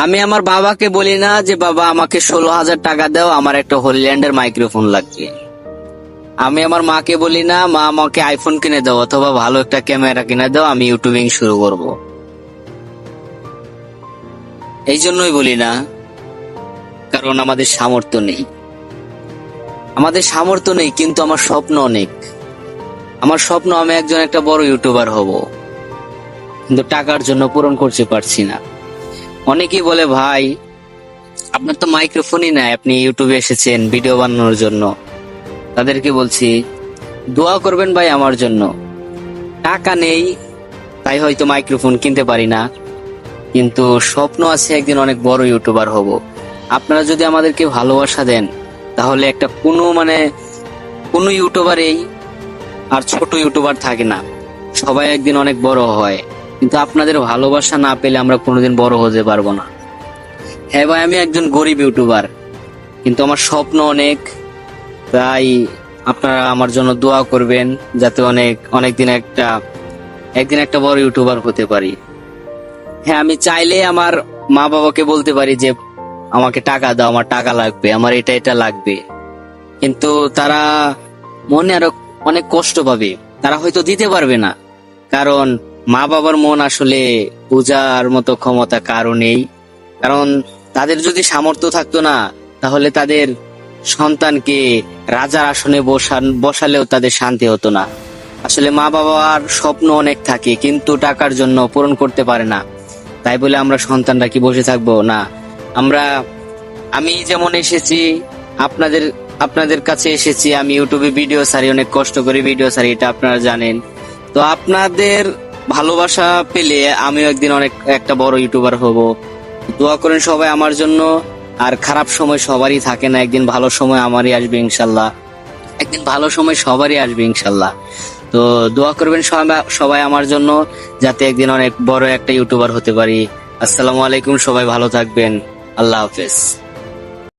আমি আমার বাবাকে বলি না যে বাবা আমাকে 16,000 টাকা দাও, আমার একটা হলিল্যান্ডের মাইক্রোফোন লাগবে। আমি আমার মাকে বলি না মা আমাকে আইফোন কিনে দাও অথবা ভালো একটা ক্যামেরা কিনে দাও, আমি ইউটিউবিং শুরু করব। এই জন্যই বলি না, কারণ আমাদের সামর্থ্য নেই। আমাদের সামর্থ্য নেই, কিন্তু আমার স্বপ্ন অনেক। আমার স্বপ্ন আমি একজন একটা বড় ইউটিউবার হব, কিন্তু টাকার জন্য পূরণ করতে পারছি না। অনেকেই বলে ভাই আপনার তো মাইক্রোফোনই নাই, আপনি ইউটিউবে এসেছেন ভিডিও বানানোর জন্য। তাদেরকে বলছি দোয়া করবেন ভাই আমার জন্য। টাকা নেই তাই হয়তো মাইক্রোফোন কিনতে পারি না, কিন্তু স্বপ্ন আছে একদিন অনেক বড় ইউটিউবার হব। আপনারা যদি আমাদেরকে ভালোবাসা দেন তাহলে একটা কোনো ইউটিউবারেই আর ছোট ইউটিউবার থাকে না, সবাই একদিন অনেক বড় হয়। কিন্তু আপনাদের ভালোবাসা না পেলে আমরা কোনোদিন বড় হতে পারবো না। হ্যাঁ ভাই, আমি একজন গরিব ইউটিউবার, কিন্তু আমার স্বপ্ন অনেক। তাই আপনারা আমার জন্য দোয়া করবেন যাতে একদিন একটা বড় ইউটিউবার হতে পারি। হ্যাঁ, আমি চাইলে আমার মা বাবাকে বলতে পারি যে আমাকে টাকা দাও, আমার টাকা লাগবে, আমার এটা এটা লাগবে, কিন্তু তারা মনে আরো অনেক কষ্ট পাবে। তারা হয়তো দিতে পারবে না, কারণ মা বাবার মন আসলে বোঝার মতো ক্ষমতা কারো নেই। কারণ তাদের যদি সামর্থ্য থাকতো না, তাহলে তাদের সন্তানকে রাজার আসনে বসালেও তাদের শান্তি হতো না। আসলে মা বাবার স্বপ্ন অনেক থাকে, কিন্তু টাকার জন্য পূরণ করতে পারে না। তাই বলে আমরা সন্তানরা কি বসে থাকবো না? আমি যেমন এসেছি, আপনাদের আপনাদের কাছে এসেছি, আমি ইউটিউবে ভিডিও ছাড়ি, অনেক কষ্ট করে ভিডিও ছাড়ি, এটা আপনারা জানেন। তো আপনাদের ভালোবাসা পেলে আমিও একদিন অনেক একটা বড় ইউটিউবার হব। দোয়া করেন সবাই আমার জন্য। আর খারাপ সময় সবারই থাকে না, একদিন ভালো সময় আমারই আসবে ইনশাল্লাহ। একদিন ভালো সময় সবারই আসবে ইনশাল্লাহ। তো দোয়া করবেন সবাই আমার জন্য, যাতে একদিন অনেক বড় একটা ইউটিউবার হতে পারি। আসসালামু আলাইকুম, সবাই ভালো থাকবেন। আল্লাহ হাফেজ।